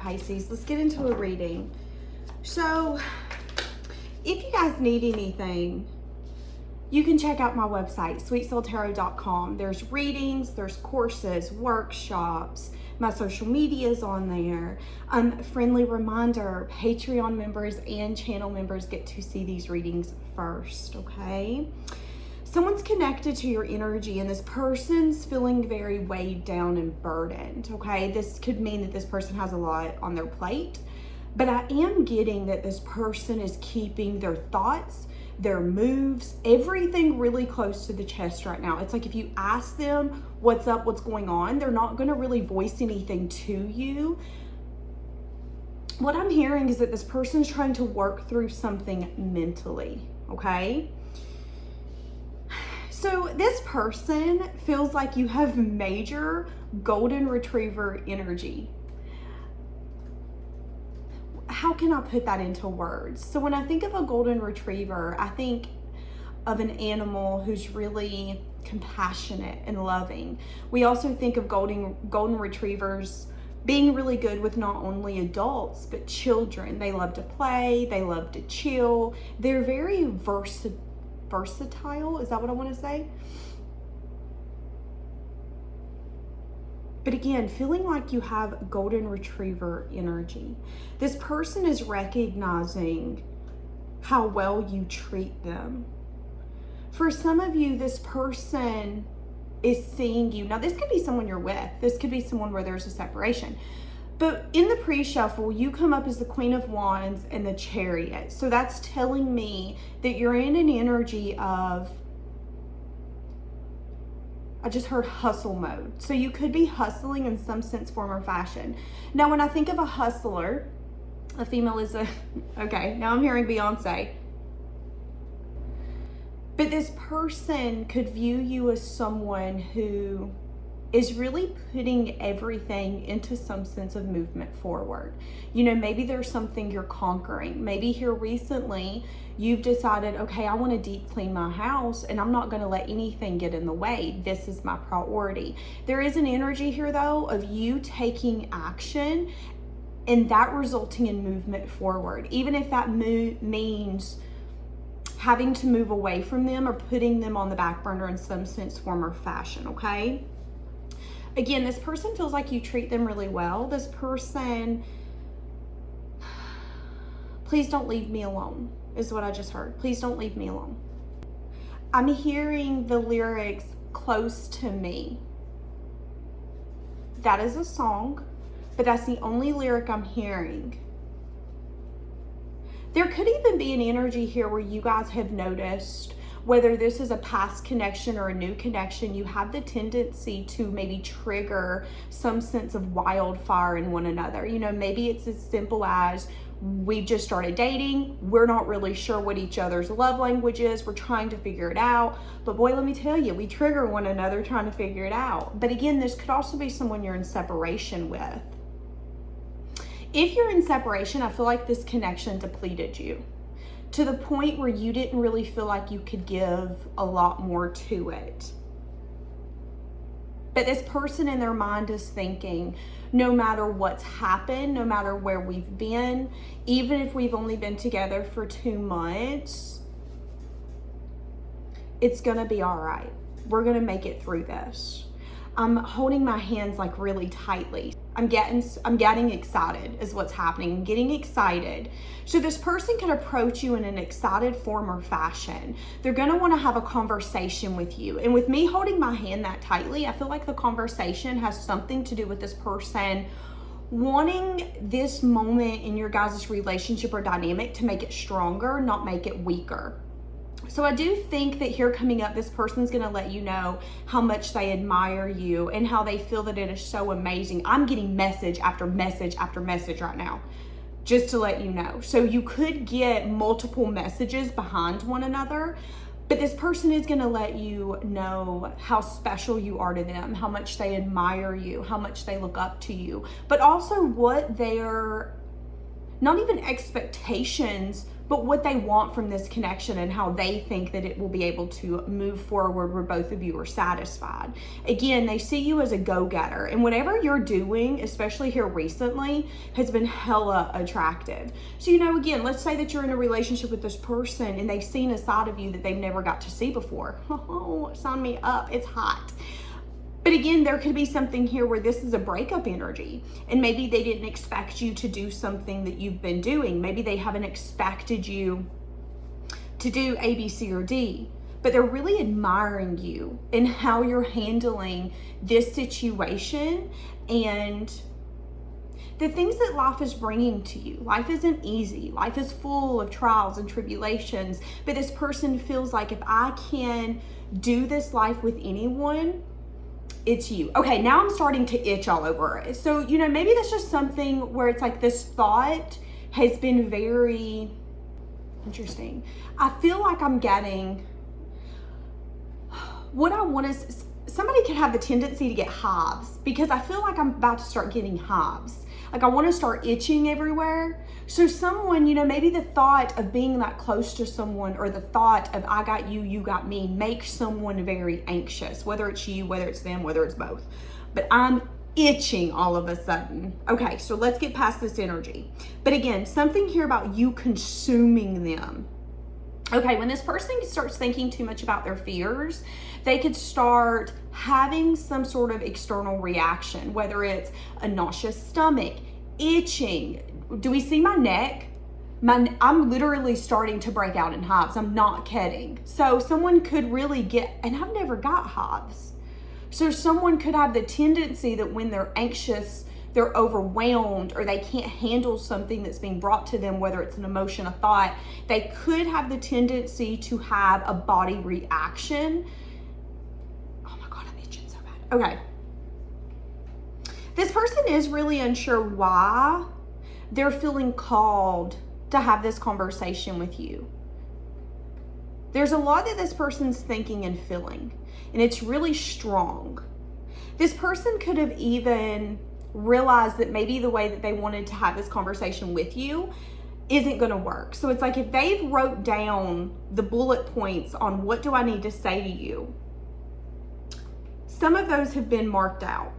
Pisces. Let's get into a reading. So, if you guys need anything, you can check out my website, SiriusTarotCo. There's readings, there's courses, workshops, my social media is on there. Friendly reminder, Patreon members and channel members get to see these readings first, okay? Someone's connected to your energy and this person's feeling very weighed down and burdened, okay? This could mean that this person has a lot on their plate, but I am getting that this person is keeping their thoughts, their moves, everything really close to the chest right now. It's like if you ask them what's up, what's going on, they're not going to really voice anything to you. What I'm hearing is that this person's trying to work through something mentally, okay? So this person feels like you have major golden retriever energy. How can I put that into words? So when I think of a golden retriever, I think of an animal who's really compassionate and loving. We also think of golden retrievers being really good with not only adults, but children. They love to play, they love to chill. They're very versatile, is that what I want to say? But again, feeling like you have golden retriever energy. This person is recognizing how well you treat them. For some of you, this person is seeing you. Now, this could be someone you're with. This could be someone where there's a separation. But in the pre-shuffle, you come up as the Queen of Wands and the Chariot. So that's telling me that you're in an energy of, I just heard hustle mode. So you could be hustling in some sense, form, or fashion. Now, when I think of a hustler, a female is a, okay, now I'm hearing Beyonce. But this person could view you as someone who is really putting everything into some sense of movement forward. You know, maybe there's something you're conquering. Maybe here recently you've decided, okay, I want to deep clean my house and I'm not going to let anything get in the way. This is my priority. There is an energy here though of you taking action and that resulting in movement forward. Even if that means having to move away from them or putting them on the back burner in some sense, form, or fashion, okay? Again, this person feels like you treat them really well. This person, please don't leave me alone, is what I just heard. Please don't leave me alone. I'm hearing the lyrics, close to me. That is a song, but that's the only lyric I'm hearing. There could even be an energy here where you guys have noticed, whether this is a past connection or a new connection, you have the tendency to maybe trigger some sense of wildfire in one another. You know, maybe it's as simple as we just started dating. We're not really sure what each other's love language is. We're trying to figure it out. But boy, let me tell you, we trigger one another trying to figure it out. But again, this could also be someone you're in separation with. If you're in separation, I feel like this connection depleted you to the point where you didn't really feel like you could give a lot more to it. But this person in their mind is thinking, no matter what's happened, no matter where we've been, even if we've only been together for 2 months, it's gonna be all right. We're gonna make it through this. I'm holding my hands like really tightly. I'm getting excited is what's happening. I'm getting excited. So this person can approach you in an excited form or fashion. They're gonna wanna have a conversation with you. And with me holding my hand that tightly, I feel like the conversation has something to do with this person wanting this moment in your guys' relationship or dynamic to make it stronger, not make it weaker. So I do think that here coming up, this person's gonna let you know how much they admire you and how they feel that it is so amazing. I'm getting message after message after message right now, just to let you know. So you could get multiple messages behind one another, but this person is gonna let you know how special you are to them, how much they admire you, how much they look up to you, but also what their, not even expectations but what they want from this connection and how they think that it will be able to move forward where both of you are satisfied. Again, they see you as a go-getter, and whatever you're doing, especially here recently, has been hella attractive. So, you know, again, let's say that you're in a relationship with this person and they've seen a side of you that they've never got to see before. Oh, sign me up, it's hot. But again, there could be something here where this is a breakup energy, and maybe they didn't expect you to do something that you've been doing. Maybe they haven't expected you to do A, B, C, or D, but they're really admiring you and how you're handling this situation and the things that life is bringing to you. Life isn't easy. Life is full of trials and tribulations, but this person feels like, if I can do this life with anyone, it's you. Okay, now I'm starting to itch all over. So, you know, maybe that's just something where it's like this thought has been very interesting. I feel like I'm getting, what I want is, somebody could have the tendency to get hives, because I feel like I'm about to start getting hives. Like I want to start itching everywhere. So someone, you know, maybe the thought of being that close to someone, or the thought of I got you, you got me, makes someone very anxious, whether it's you, whether it's them, whether it's both. But I'm itching all of a sudden. Okay, so let's get past this energy. But again, something here about you consuming them. Okay, when this person starts thinking too much about their fears, they could start having some sort of external reaction, whether it's a nauseous stomach, itching. Do we see my neck? I'm literally starting to break out in hives. I'm not kidding. So someone could really get, and I've never got hives. So someone could have the tendency that when they're anxious, they're overwhelmed, or they can't handle something that's being brought to them, whether it's an emotion, a thought, they could have the tendency to have a body reaction. Oh my God, I'm itching so bad. Okay. This person is really unsure why they're feeling called to have this conversation with you. There's a lot that this person's thinking and feeling, and it's really strong. This person could have even realized that maybe the way that they wanted to have this conversation with you isn't going to work. So it's like, if they've wrote down the bullet points on what do I need to say to you, some of those have been marked out.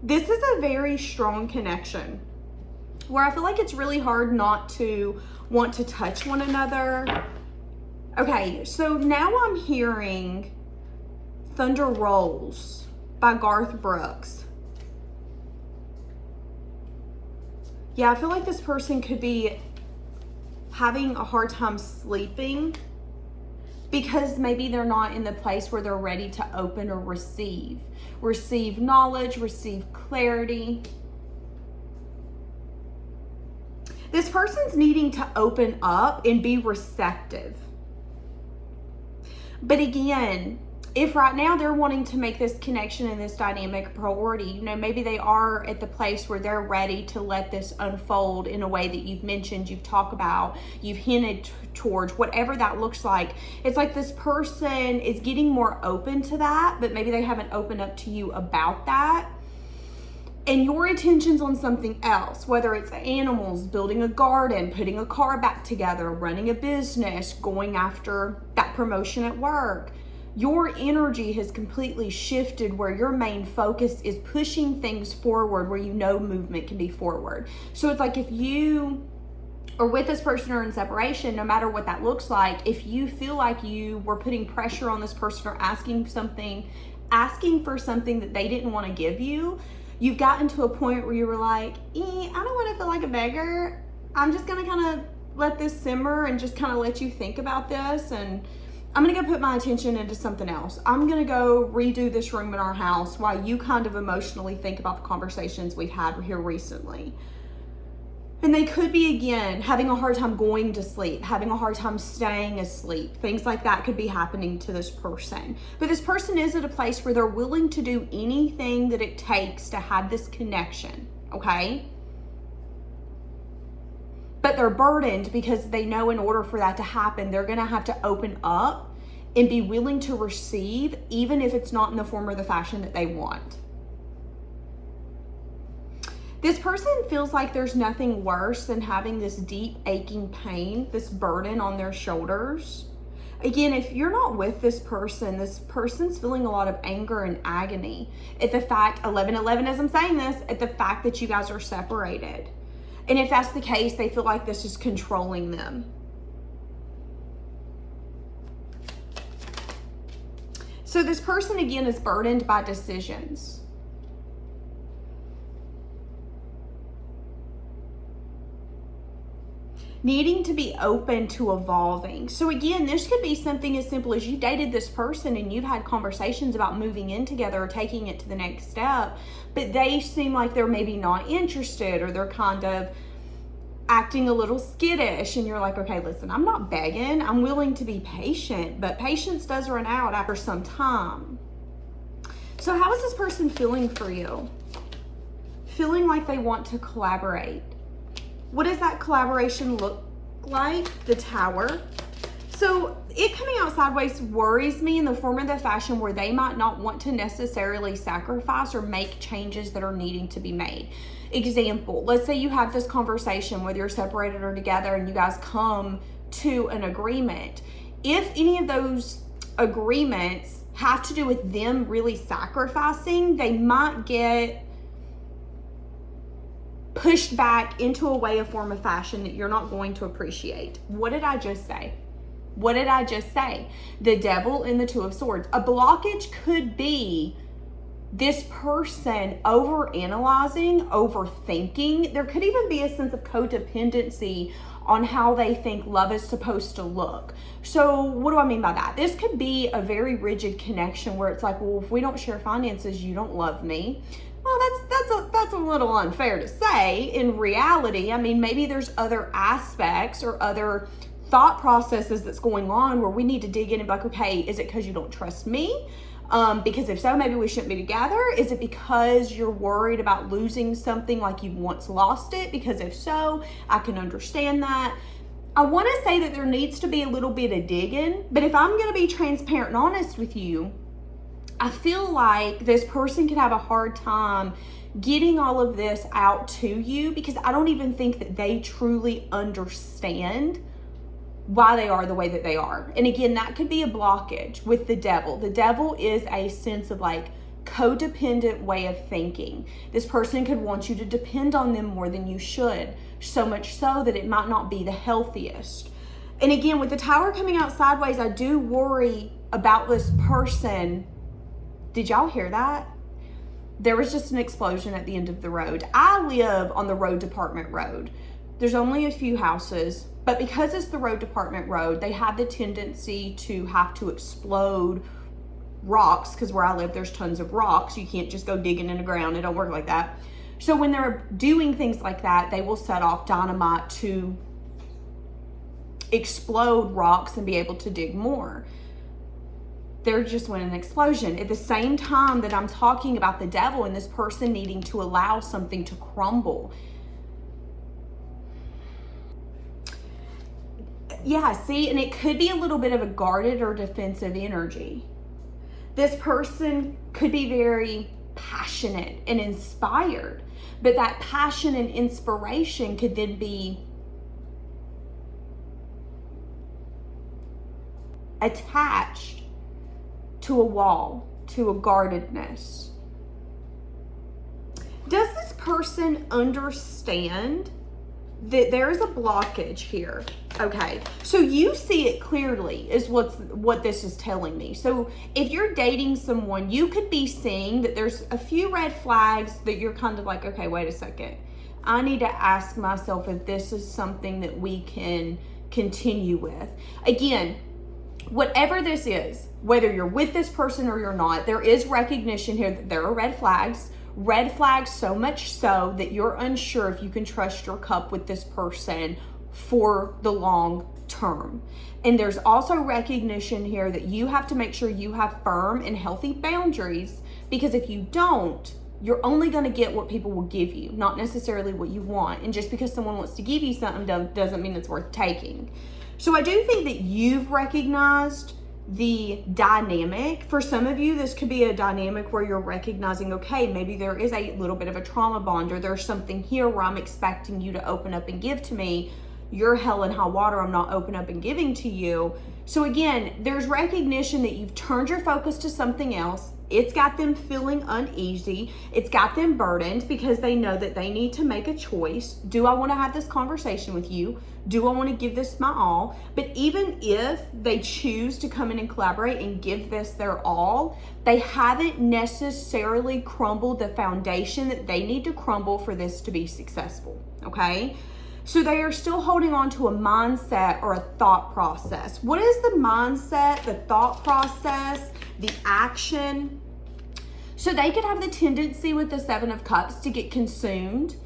This is a very strong connection where I feel like it's really hard not to want to touch one another. Okay, so now I'm hearing Thunder Rolls by Garth Brooks. Yeah, I feel like this person could be having a hard time sleeping because maybe they're not in the place where they're ready to open or receive knowledge, receive clarity. This person's needing to open up and be receptive. But again, if right now they're wanting to make this connection and this dynamic a priority, you know, maybe they are at the place where they're ready to let this unfold in a way that you've mentioned, you've talked about, you've hinted towards, whatever that looks like. It's like this person is getting more open to that, but maybe they haven't opened up to you about that. And your attention's on something else, whether it's animals, building a garden, putting a car back together, running a business, going after that promotion at work. Your energy has completely shifted where your main focus is pushing things forward where you know movement can be forward. So it's like, if you are with this person or in separation, no matter what that looks like, if you feel like you were putting pressure on this person or asking for something that they didn't want to give you, you've gotten to a point where you were like, I don't want to feel like a beggar. I'm just going to kind of let this simmer and just kind of let you think about this, and I'm going to go put my attention into something else. I'm going to go redo this room in our house while you kind of emotionally think about the conversations we've had here recently. And they could be, again, having a hard time going to sleep, having a hard time staying asleep. Things like that could be happening to this person. But this person is at a place where they're willing to do anything that it takes to have this connection, okay? But they're burdened because they know in order for that to happen, they're going to have to open up and be willing to receive, even if it's not in the form or the fashion that they want. This person feels like there's nothing worse than having this deep aching pain, this burden on their shoulders. Again, if you're not with this person's feeling a lot of anger and agony at the fact, 11/11 as I'm saying this, at the fact that you guys are separated. And if that's the case, they feel like this is controlling them. So this person, again, is burdened by decisions. Needing to be open to evolving. So again, this could be something as simple as you dated this person and you've had conversations about moving in together or taking it to the next step, but they seem like they're maybe not interested, or they're kind of acting a little skittish, and you're like, okay, listen, I'm not begging, I'm willing to be patient, but patience does run out after some time. So how is this person feeling for you? Feeling like they want to collaborate. What does that collaboration look like? The Tower. So it coming out sideways worries me in the form of the fashion where they might not want to necessarily sacrifice or make changes that are needing to be made. Example, let's say you have this conversation, whether you're separated or together, and you guys come to an agreement. If any of those agreements have to do with them really sacrificing, they might get pushed back into a way, a form of fashion that you're not going to appreciate. What did I just say? What did I just say? The Devil and the Two of Swords. A blockage could be this person overanalyzing, overthinking. There could even be a sense of codependency on how they think love is supposed to look. So what do I mean by that? This could be a very rigid connection where it's like, well, if we don't share finances, you don't love me. Well, that's a little unfair to say. In reality, I mean, maybe there's other aspects or other thought processes that's going on where we need to dig in and be like, okay, is it because you don't trust me? Because if so, maybe we shouldn't be together. Is it because you're worried about losing something like you've once lost it? Because if so, I can understand that. I want to say that there needs to be a little bit of digging, but if I'm going to be transparent and honest with you, I feel like this person could have a hard time getting all of this out to you because I don't even think that they truly understand why they are the way that they are. And again, that could be a blockage with the Devil. The Devil is a sense of like codependent way of thinking. This person could want you to depend on them more than you should, so much so that it might not be the healthiest. And again, with the Tower coming out sideways, I do worry about this person. Did y'all hear that? There was just an explosion at the end of the road. I live on the road department road. There's only a few houses, but because it's the road department road, they have the tendency to have to explode rocks, because where I live, there's tons of rocks. You can't just go digging in the ground. It don't work like that. So when they're doing things like that, they will set off dynamite to explode rocks and be able to dig more. There just went an explosion. At the same time that I'm talking about the Devil and this person needing to allow something to crumble. Yeah, see, and it could be a little bit of a guarded or defensive energy. This person could be very passionate and inspired, but that passion and inspiration could then be attached to a wall, to a guardedness. Does this person understand that there is a blockage here? Okay, so you see it clearly is what this is telling me. So if you're dating someone, you could be seeing that there's a few red flags that you're kind of like, okay, wait a second. I need to ask myself if this is something that we can continue with. Again, whatever this is, whether you're with this person or you're not, there is recognition here that there are red flags. Red flags so much so that you're unsure if you can trust your cup with this person for the long term. And there's also recognition here that you have to make sure you have firm and healthy boundaries, because if you don't, you're only going to get what people will give you, not necessarily what you want. And just because someone wants to give you something doesn't mean it's worth taking. So I do think that you've recognized the dynamic. For some of you, this could be a dynamic where you're recognizing, okay, maybe there is a little bit of a trauma bond, or there's something here where I'm expecting you to open up and give to me. You're hell and high water, I'm not open up and giving to you. So again, there's recognition that you've turned your focus to something else. It's got them feeling uneasy. It's got them burdened because they know that they need to make a choice. Do I want to have this conversation with you? Do I want to give this my all? But even if they choose to come in and collaborate and give this their all, they haven't necessarily crumbled the foundation that they need to crumble for this to be successful, okay? So they are still holding on to a mindset or a thought process. What is the mindset, the thought process, the action? So they could have the tendency with the Seven of Cups to get consumed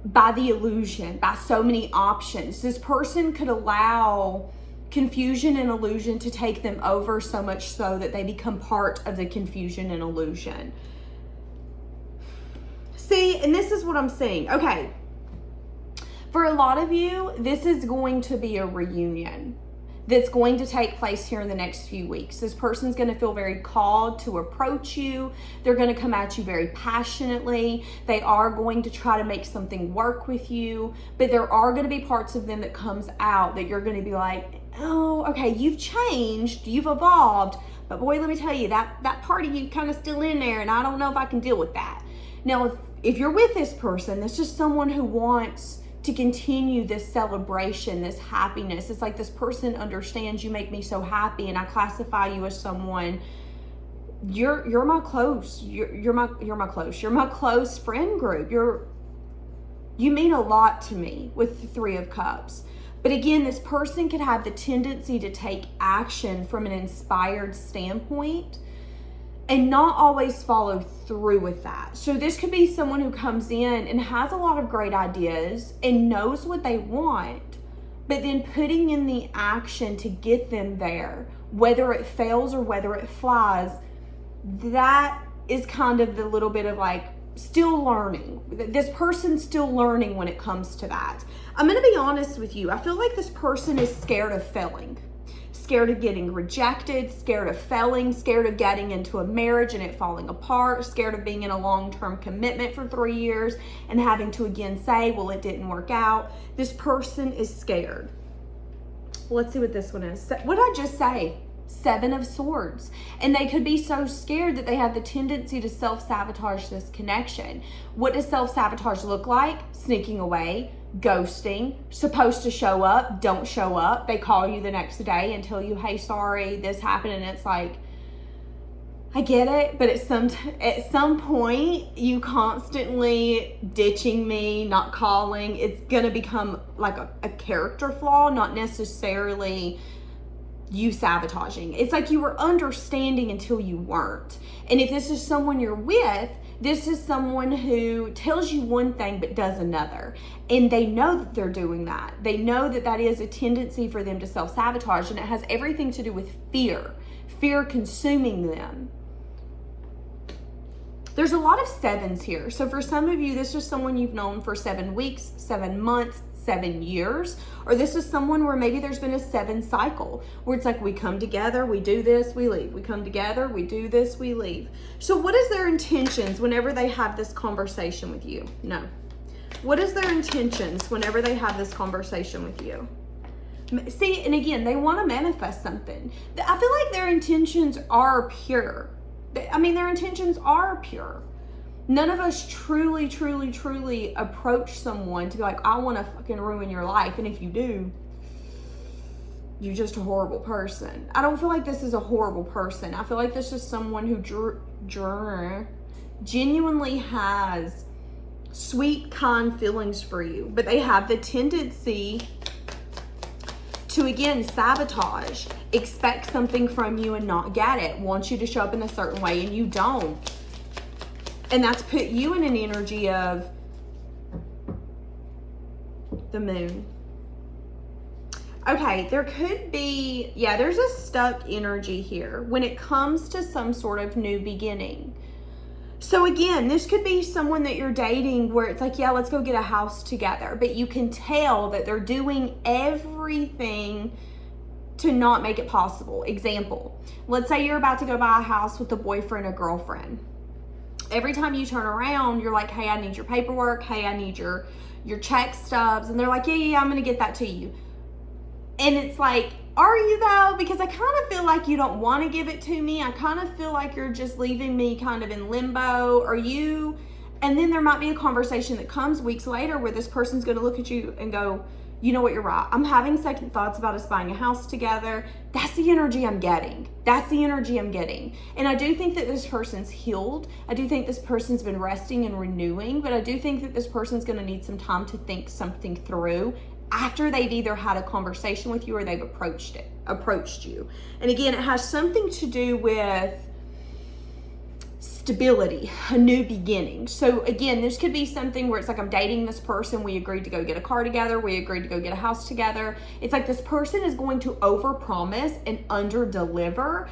by the illusion, by so many options. This person could allow confusion and illusion to take them over, so much so that they become part of the confusion and illusion. See, and this is what I'm seeing. Okay. For a lot of you, this is going to be a reunion that's going to take place here in the next few weeks. This person's going to feel very called to approach you. They're going to come at you very passionately. They are going to try to make something work with you, but there are going to be parts of them that comes out that you're going to be like, oh, okay, you've changed, you've evolved, but boy, let me tell you, that part of you kind of still in there, and I don't know if I can deal with that. Now, if you're with this person, this is someone who wants to continue this celebration, this happiness. It's like this person understands, you make me so happy, and I classify you as someone, you're my close, you're my close friend group. You mean a lot to me with the Three of Cups. But again, this person could have the tendency to take action from an inspired standpoint and not always follow through with that. So this could be someone who comes in and has a lot of great ideas and knows what they want, but then putting in the action to get them there, whether it fails or whether it flies, that is kind of the little bit of like still learning. This person's still learning when it comes to that. I'm going to be honest with you. I feel like this person is scared of failing. Scared of getting rejected, scared of failing, scared of getting into a marriage and it falling apart, scared of being in a long-term commitment for 3 years and having to again say, well, it didn't work out. This person is scared. Let's see what this one is. What did I just say? Seven of Swords. And they could be so scared that they have the tendency to self-sabotage this connection. What does self-sabotage look like? Sneaking away, ghosting, supposed to show up, don't show up. They call you the next day and tell you, hey, sorry, this happened. And it's like, I get it, but at some point, you constantly ditching me, not calling, it's going to become like a character flaw, not necessarily you sabotaging. It's like you were understanding until you weren't. And if this is someone you're with, this is someone who tells you one thing but does another. And they know that they're doing that. They know that that is a tendency for them to self-sabotage, and it has everything to do with fear consuming them. There's a lot of sevens here. So for some of you, this is someone you've known for 7 weeks, 7 months, 7 years, or this is someone where maybe there's been a 7 cycle where it's like we come together, we do this, we leave. We come together, we do this, we leave. So what is their intentions whenever they have this conversation with you? No. What is their intentions whenever they have this conversation with you? See, and again, they want to manifest something. I feel like their intentions are pure. I mean, their intentions are pure. None of us truly, truly, truly approach someone to be like, I want to fucking ruin your life. And if you do, you're just a horrible person. I don't feel like this is a horrible person. I feel like this is someone who genuinely has sweet, kind feelings for you. But they have the tendency to, again, sabotage, expect something from you and not get it, want you to show up in a certain way and you don't. And that's put you in an energy of the moon. Okay, there could be, there's a stuck energy here when it comes to some sort of new beginning. So again, this could be someone that you're dating where it's like, yeah, let's go get a house together. But you can tell that they're doing everything to not make it possible. Example, let's say you're about to go buy a house with a boyfriend or girlfriend. Every time you turn around, you're like, hey, I need your paperwork. Hey, I need your check stubs. And they're like, yeah, I'm going to get that to you. And it's like, are you though? Because I kind of feel like you don't want to give it to me. I kind of feel like you're just leaving me kind of in limbo. Are you? And then there might be a conversation that comes weeks later where this person's going to look at you and go, you know what, you're right. I'm having second thoughts about us buying a house together. That's the energy I'm getting. That's the energy I'm getting. And I do think that this person's healed. I do think this person's been resting and renewing, but I do think that this person's going to need some time to think something through after they've either had a conversation with you or they've approached you. And again, it has something to do with stability, a new beginning. So again, this could be something where it's like, I'm dating this person, we agreed to go get a car together, we agreed to go get a house together. It's like this person is going to overpromise and underdeliver,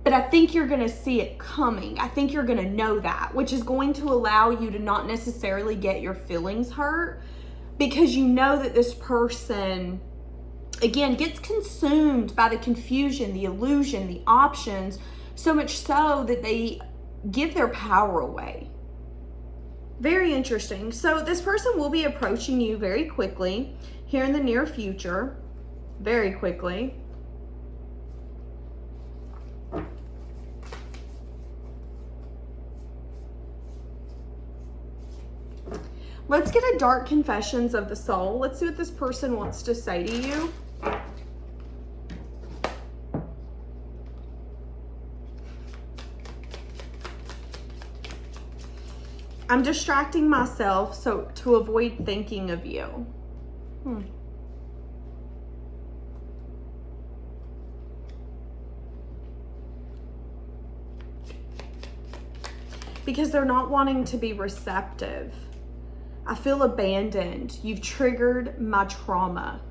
but I think you're going to see it coming. I think you're going to know that, which is going to allow you to not necessarily get your feelings hurt, because you know that this person, again, gets consumed by the confusion, the illusion, the options, so much so that they give their power away. Very interesting. So this person will be approaching you very quickly here in the near future, very quickly. Let's get a dark confessions of the soul. Let's see what this person wants to say to you. I'm distracting myself so to avoid thinking of you. Because they're not wanting to be receptive. I feel abandoned. You've triggered my trauma.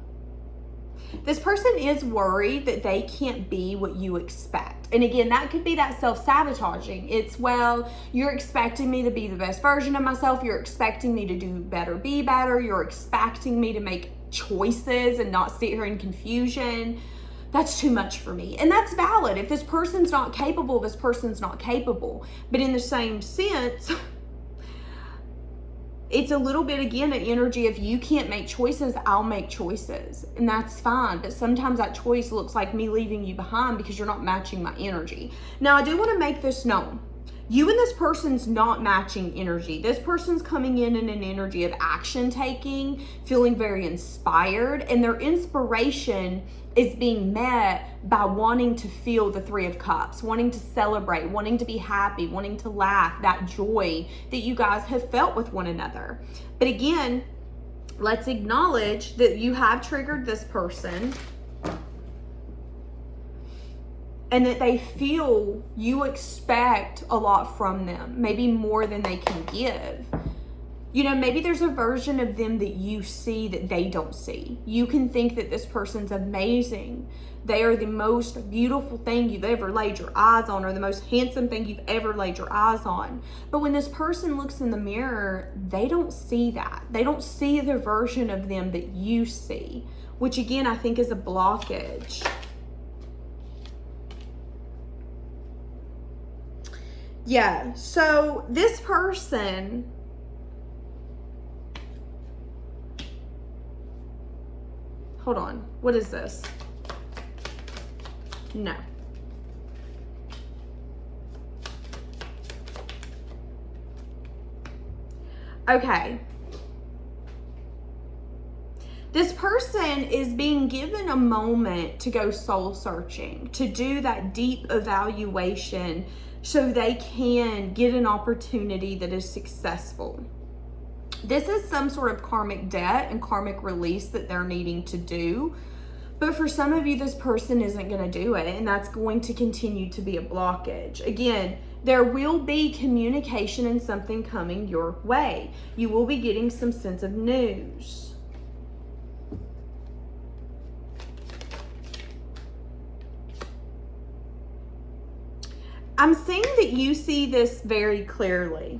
This person is worried that they can't be what you expect. And again, that could be that self-sabotaging. It's, well, you're expecting me to be the best version of myself. You're expecting me to do better, be better. You're expecting me to make choices and not sit here in confusion. That's too much for me. And that's valid. If this person's not capable, this person's not capable. But in the same sense, it's a little bit, again, an energy of you can't make choices, I'll make choices. And that's fine. But sometimes that choice looks like me leaving you behind because you're not matching my energy. Now, I do want to make this known. You and this person's not matching energy. This person's coming in an energy of action taking, feeling very inspired, and their inspiration is being met by wanting to feel the Three of Cups, wanting to celebrate, wanting to be happy, wanting to laugh, that joy that you guys have felt with one another. But again, let's acknowledge that you have triggered this person and that they feel you expect a lot from them, maybe more than they can give. You know, maybe there's a version of them that you see that they don't see. You can think that this person's amazing. They are the most beautiful thing you've ever laid your eyes on, or the most handsome thing you've ever laid your eyes on. But when this person looks in the mirror, they don't see that. They don't see the version of them that you see, which again, I think is a blockage. Yeah, so this person, hold on, what is this? No. Okay. This person is being given a moment to go soul searching, to do that deep evaluation so they can get an opportunity that is successful. This is some sort of karmic debt and karmic release that they're needing to do. But for some of you, this person isn't going to do it, and that's going to continue to be a blockage. Again, there will be communication and something coming your way. You will be getting some sense of news. I'm seeing that you see this very clearly.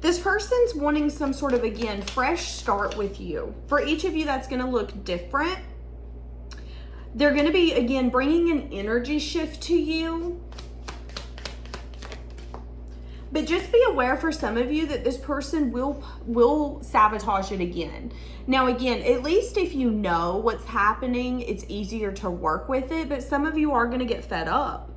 This person's wanting some sort of, again, fresh start with you. For each of you, that's going to look different. They're going to be, again, bringing an energy shift to you. But just be aware for some of you that this person will sabotage it again. Now, again, at least if you know what's happening, it's easier to work with it. But some of you are going to get fed up.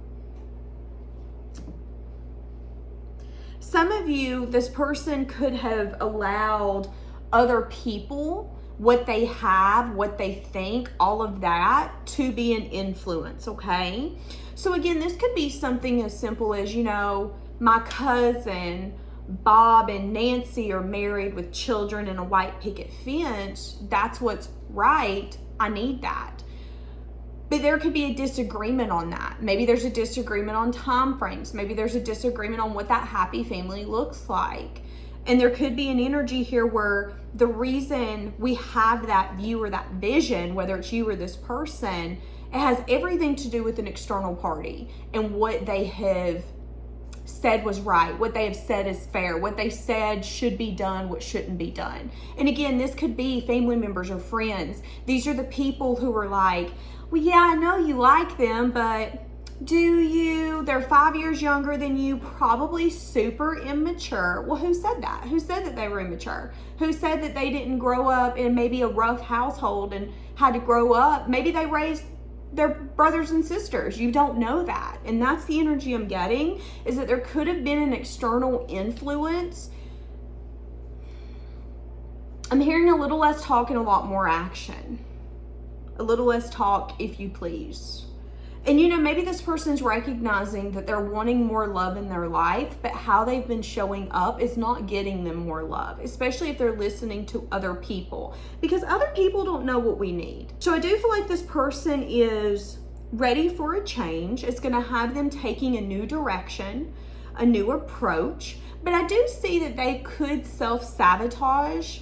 Some of you, this person could have allowed other people, what they have, what they think, all of that to be an influence, okay? So again, this could be something as simple as, you know, my cousin Bob and Nancy are married with children and a white picket fence. That's what's right. I need that. But there could be a disagreement on that. Maybe there's a disagreement on time frames. Maybe there's a disagreement on what that happy family looks like. And there could be an energy here where the reason we have that view or that vision, whether it's you or this person, it has everything to do with an external party and what they have said was right, what they have said is fair, what they said should be done, what shouldn't be done. And again, this could be family members or friends. These are the people who are like, well, yeah, I know you like them, but do you? They're 5 years younger than you, probably super immature. Well, who said that? Who said that they were immature? Who said that they didn't grow up in maybe a rough household and had to grow up? Maybe they raised their brothers and sisters. You don't know that. And that's the energy I'm getting, is that there could have been an external influence. I'm hearing a little less talk and a lot more action. A little less talk, if you please. And you know, maybe this person's recognizing that they're wanting more love in their life, but how they've been showing up is not getting them more love, especially if they're listening to other people, because other people don't know what we need. So I do feel like this person is ready for a change. It's going to have them taking a new direction, a new approach, but I do see that they could self-sabotage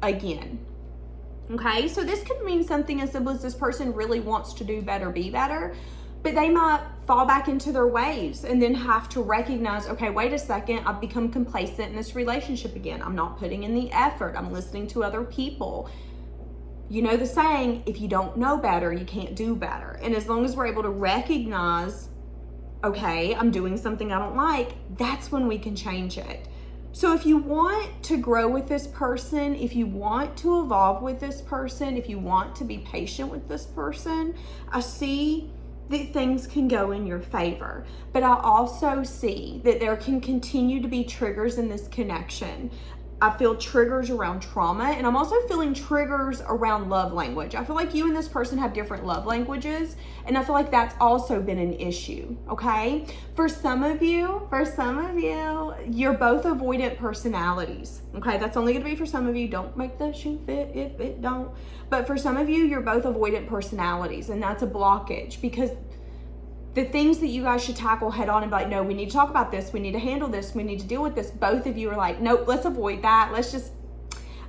again. Okay, so this could mean something as simple as this person really wants to do better, be better, but they might fall back into their ways and then have to recognize, okay, wait a second, I've become complacent in this relationship again. I'm not putting in the effort. I'm listening to other people. You know the saying, if you don't know better, you can't do better. And as long as we're able to recognize, okay, I'm doing something I don't like, that's when we can change it. So if you want to grow with this person, if you want to evolve with this person, if you want to be patient with this person, I see that things can go in your favor. But I also see that there can continue to be triggers in this connection. I feel triggers around trauma, and I'm also feeling triggers around love language. I feel like you and this person have different love languages, and I feel like that's also been an issue, okay? For some of you, you're both avoidant personalities, okay? That's only gonna be for some of you. Don't make the shoe fit if it don't. But for some of you, you're both avoidant personalities, and that's a blockage, because the things that you guys should tackle head on and be like, no, we need to talk about this. We need to handle this. We need to deal with this. Both of you are like, nope, let's avoid that.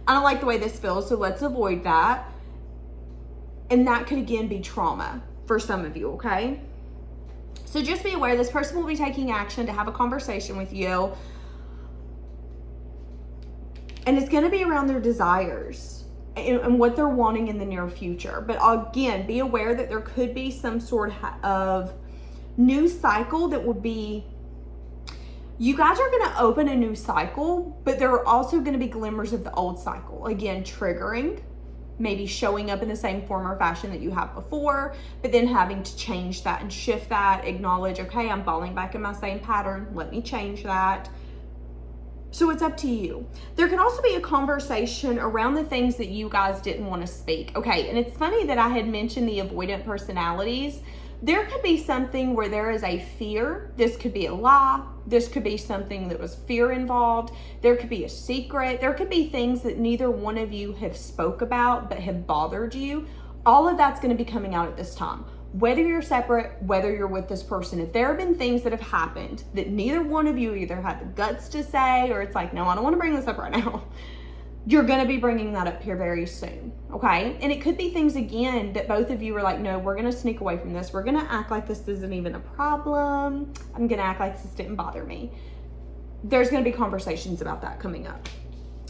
I don't like the way this feels, so let's avoid that. And that could again be trauma for some of you, okay? So just be aware this person will be taking action to have a conversation with you. And it's gonna be around their desires and what they're wanting in the near future. But again, be aware that there could be some sort of new cycle that would be, you guys are going to open a new cycle, but there are also going to be glimmers of the old cycle. Again, triggering, maybe showing up in the same form or fashion that you have before, but then having to change that and shift that, acknowledge, okay, I'm falling back in my same pattern. Let me change that. So it's up to you. There can also be a conversation around the things that you guys didn't want to speak. Okay, and it's funny that I had mentioned the avoidant personalities. There could be something where there is a fear. This could be a lie. This could be something that was fear involved. There could be a secret. There could be things that neither one of you have spoke about but have bothered you. All of that's going to be coming out at this time. Whether you're separate, whether you're with this person, if there have been things that have happened that neither one of you either had the guts to say, or it's like, no, I don't want to bring this up right now, you're going to be bringing that up here very soon, okay? And it could be things, again, that both of you are like, no, we're going to sneak away from this. We're going to act like this isn't even a problem. I'm going to act like this didn't bother me. there's going to be conversations about that coming up.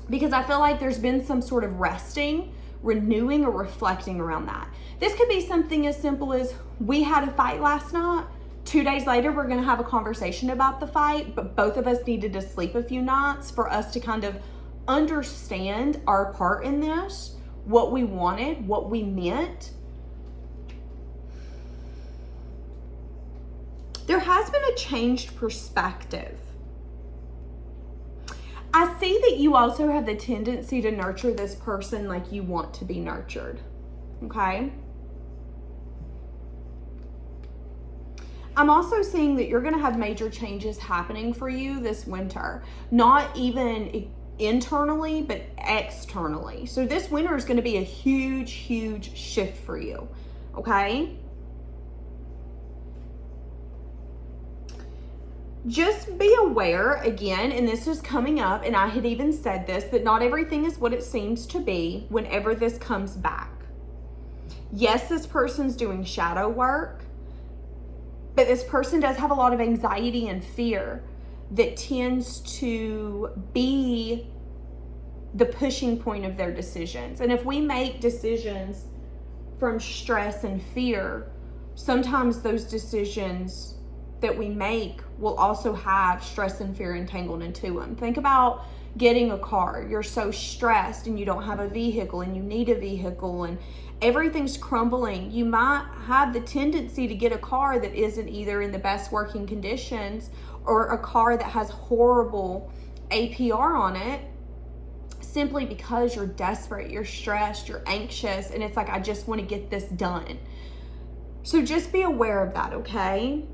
Because I feel like there's been some sort of resting, renewing, or reflecting around that. This could be something as simple as, we had a fight last night. 2 days later, we're going to have a conversation about the fight, but both of us needed to sleep a few nights for us to kind of understand our part in this, what we wanted, what we meant. There has been a changed perspective. I see that you also have the tendency to nurture this person like you want to be nurtured, okay? I'm also seeing that you're going to have major changes happening for you this winter, not even internally, but externally. So this winter is going to be a huge, huge shift for you, okay? Just be aware, again, and this is coming up, and I had even said this, that not everything is what it seems to be whenever this comes back. Yes, this person's doing shadow work, but this person does have a lot of anxiety and fear that tends to be the pushing point of their decisions. And if we make decisions from stress and fear, sometimes those decisions that we make will also have stress and fear entangled into them. Think about getting a car. You're so stressed and you don't have a vehicle and you need a vehicle and everything's crumbling. You might have the tendency to get a car that isn't either in the best working conditions or a car that has horrible APR on it, simply because you're desperate, you're stressed, you're anxious, and it's like, I just want to get this done. So just be aware of that, okay?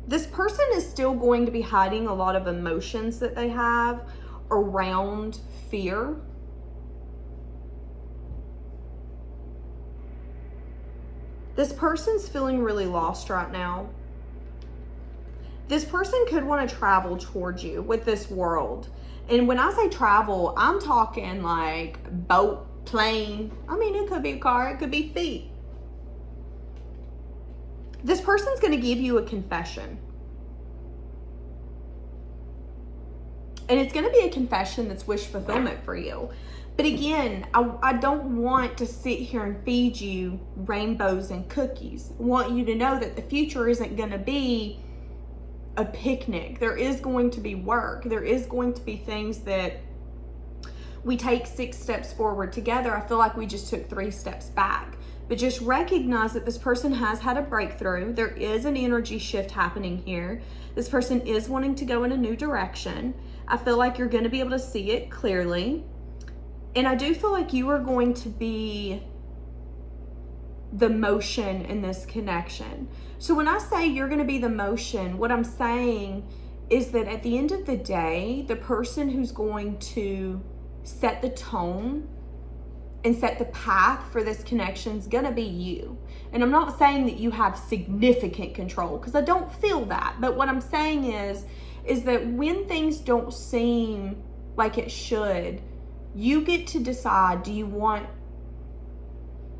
This person is still going to be hiding a lot of emotions that they have around fear. This person's feeling really lost right now. This person could want to travel towards you with this world. And when I say travel, I'm talking like boat, plane. I mean, it could be a car, it could be feet. This person's going to give you a confession. And it's going to be a confession that's wish fulfillment for you. But again, I don't want to sit here and feed you rainbows and cookies. I want you to know that the future isn't going to be a picnic. There is going to be work. There is going to be things that we take 6 steps forward together. I feel like we just took 3 steps back. But just recognize that this person has had a breakthrough. There is an energy shift happening here. This person is wanting to go in a new direction. I feel like you're going to be able to see it clearly. And I do feel like you are going to be the motion in this connection. So when I say you're going to be the motion, what I'm saying is that at the end of the day, the person who's going to set the tone and set the path for this connection is going to be you. And I'm not saying that you have significant control, because I don't feel that. But what I'm saying is that when things don't seem like it should, you get to decide, do you want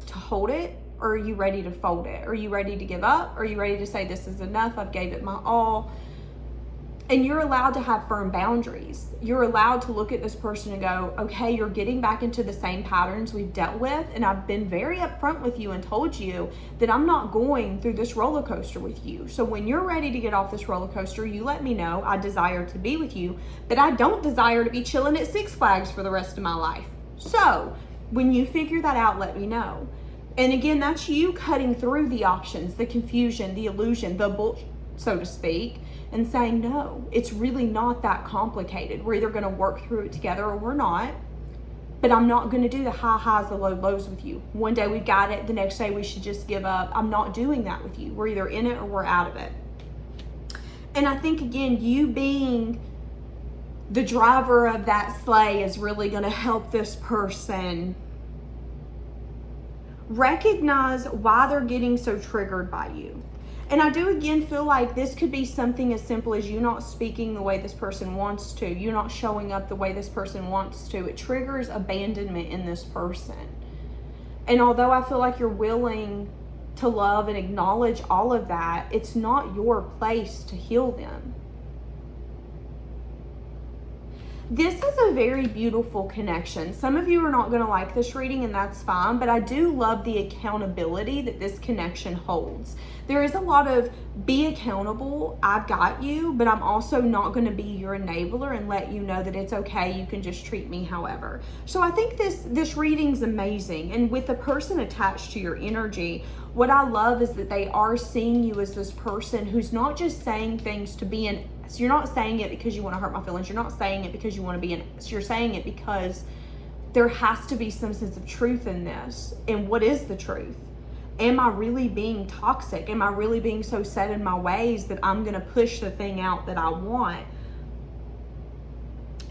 to hold it, or are you ready to fold it? Are you ready to give up? Are you ready to say, this is enough, I've gave it my all? And you're allowed to have firm boundaries. You're allowed to look at this person and go, okay, you're getting back into the same patterns we've dealt with. And I've been very upfront with you and told you that I'm not going through this roller coaster with you. So when you're ready to get off this roller coaster, you let me know. I desire to be with you, but I don't desire to be chilling at Six Flags for the rest of my life. So when you figure that out, let me know. And again, that's you cutting through the options, the confusion, the illusion, the bullshit, so to speak, and saying, no, it's really not that complicated. We're either going to work through it together or we're not. But I'm not going to do the high highs, the low lows with you. One day we got it, the next day we should just give up. I'm not doing that with you. We're either in it or we're out of it. And I think, again, you being the driver of that sleigh is really going to help this person recognize why they're getting so triggered by you. And I do, again, feel like this could be something as simple as you not speaking the way this person wants to, you not showing up the way this person wants to. It triggers abandonment in this person. And although I feel like you're willing to love and acknowledge all of that, it's not your place to heal them. This is a very beautiful connection. Some of you are not going to like this reading, and that's fine, but I do love the accountability that this connection holds. There is a lot of be accountable, I've got you, but I'm also not going to be your enabler and let you know that it's okay, you can just treat me however. So I think this reading's amazing, and with the person attached to your energy, what I love is that they are seeing you as this person who's not just saying things to be an, so you're not saying it because you want to hurt my feelings, you're not saying it because you want to be an, so you're saying it because there has to be some sense of truth in this. And what is the truth? Am I really being toxic? Am I really being so set in my ways that I'm going to push the thing out that I want?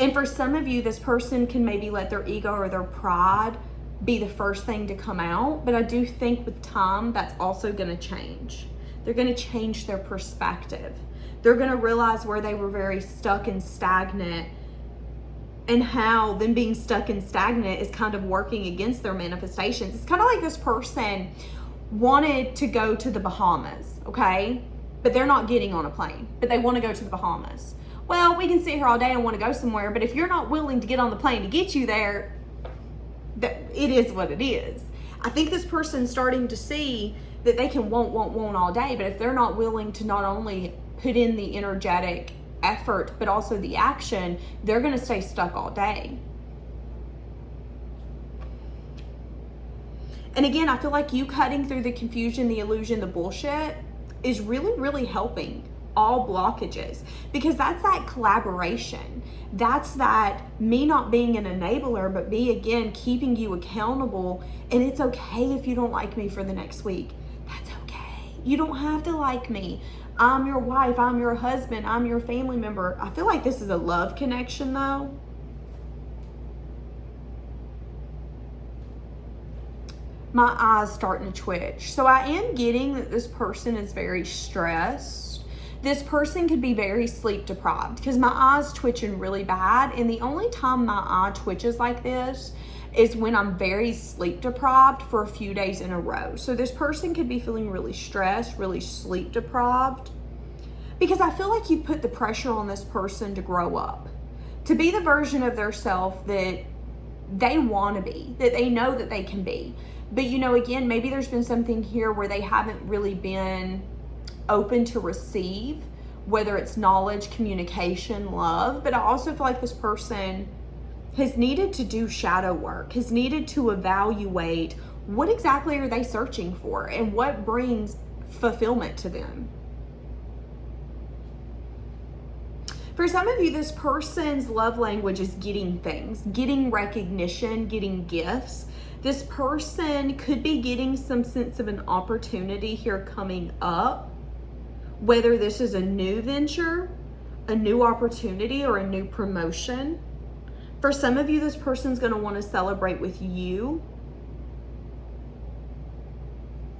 And for some of you, this person can maybe let their ego or their pride be the first thing to come out. But I do think with time, that's also going to change. They're going to change their perspective. They're going to realize where they were very stuck and stagnant, and how them being stuck and stagnant is kind of working against their manifestations. It's kind of like this person wanted to go to the Bahamas, okay? But they're not getting on a plane, but they want to go to the Bahamas. Well, we can sit here all day and want to go somewhere, but if you're not willing to get on the plane to get you there, it is what it is. I think this person's starting to see that they can want all day, but if they're not willing to not only put in the energetic effort, but also the action, they're going to stay stuck all day. And again, I feel like you cutting through the confusion, the illusion, the bullshit is really, really helping all blockages, because that's that collaboration. That's that me not being an enabler, but me again keeping you accountable. And it's okay if you don't like me for the next week. That's okay. You don't have to like me. I'm your wife, I'm your husband, I'm your family member. I feel like this is a love connection though. My eyes starting to twitch. So I am getting that this person is very stressed. This person could be very sleep deprived, because my eye's twitching really bad. And the only time my eye twitches like this is when I'm very sleep deprived for a few days in a row. So this person could be feeling really stressed, really sleep deprived, because I feel like you put the pressure on this person to grow up, to be the version of their self that they want to be, that they know that they can be. But you know, again, maybe there's been something here where they haven't really been open to receive, whether it's knowledge, communication, love. But I also feel like this person has needed to do shadow work, has needed to evaluate what exactly are they searching for and what brings fulfillment to them. For some of you, this person's love language is getting things, getting recognition, getting gifts. This person could be getting some sense of an opportunity here coming up, whether this is a new venture, a new opportunity, or a new promotion. For some of you, this person's going to want to celebrate with you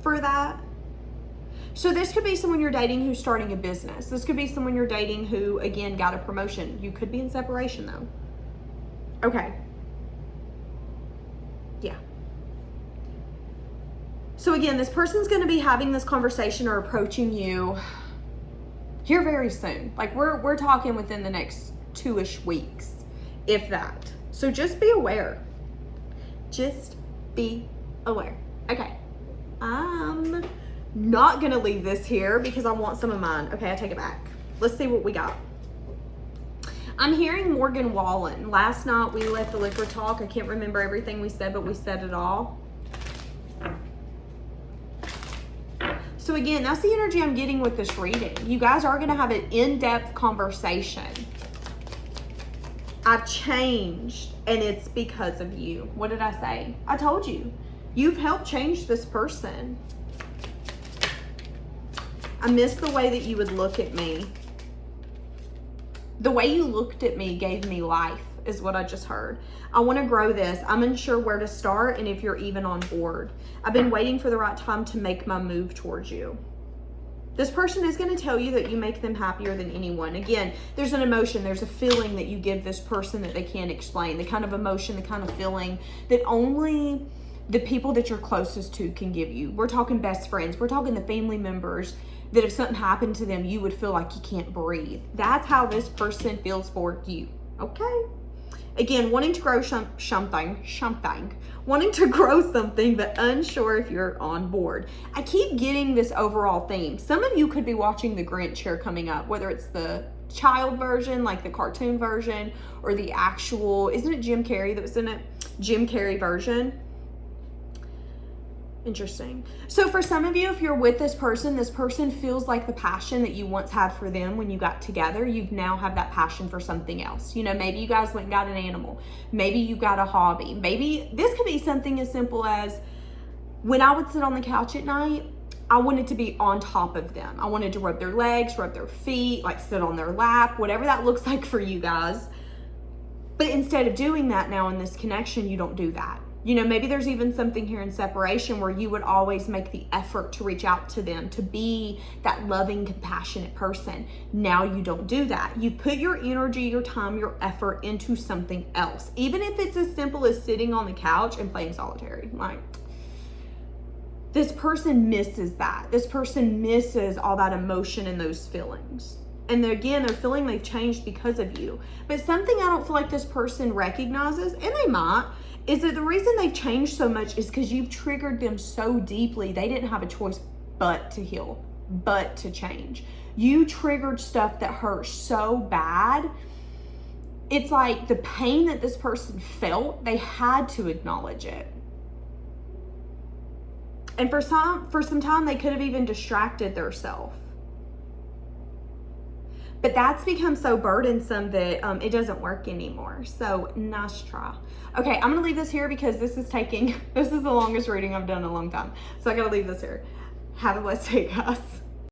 for that. So this could be someone you're dating who's starting a business. This could be someone you're dating who, again, got a promotion. You could be in separation though. Okay. Yeah. So again, this person's going to be having this conversation or approaching you here very soon. Like we're talking within the next 2-ish weeks, if that. So just be aware. Just be aware. Okay. I'm not gonna leave this here because I want some of mine. Okay, I take it back. Let's see what we got. I'm hearing Morgan Wallen. Last night we let the liquor talk. I can't remember everything we said, but we said it all. So again, that's the energy I'm getting with this reading. You guys are gonna have an in-depth conversation. I've changed, and it's because of you. What did I say? I told you. You've helped change this person. I miss the way that you would look at me. The way you looked at me gave me life, is what I just heard. I want to grow this. I'm unsure where to start and if you're even on board. I've been waiting for the right time to make my move towards you. This person is going to tell you that you make them happier than anyone. Again, there's an emotion, there's a feeling that you give this person that they can't explain. The kind of emotion, the kind of feeling that only the people that you're closest to can give you. We're talking best friends. We're talking the family members that if something happened to them, you would feel like you can't breathe. That's how this person feels for you, okay? Again, wanting to grow something, wanting to grow something, but unsure if you're on board. I keep getting this overall theme. Some of you could be watching The Grinch here coming up, whether it's the child version, like the cartoon version, or the actual, isn't it Jim Carrey that was in it? Jim Carrey version. Interesting. So for some of you, if you're with this person feels like the passion that you once had for them when you got together, you now have that passion for something else. You know, maybe you guys went and got an animal. Maybe you got a hobby. Maybe this could be something as simple as when I would sit on the couch at night, I wanted to be on top of them. I wanted to rub their legs, rub their feet, like sit on their lap, whatever that looks like for you guys. But instead of doing that now in this connection, you don't do that. You know, maybe there's even something here in separation where you would always make the effort to reach out to them, to be that loving, compassionate person. Now you don't do that. You put your energy, your time, your effort into something else. Even if it's as simple as sitting on the couch and playing solitary. Like, this person misses that. This person misses all that emotion and those feelings. And again, they're feeling they've changed because of you. But something I don't feel like this person recognizes, and they might, is that the reason they've changed so much is because you've triggered them so deeply, they didn't have a choice but to heal, but to change. You triggered stuff that hurt so bad. It's like the pain that this person felt, they had to acknowledge it. And for some time, they could have even distracted themselves. But that's become so burdensome that it doesn't work anymore. So nice try. Okay, I'm gonna leave this here because this is the longest reading I've done in a long time. So I gotta leave this here. Have a blessed day, guys.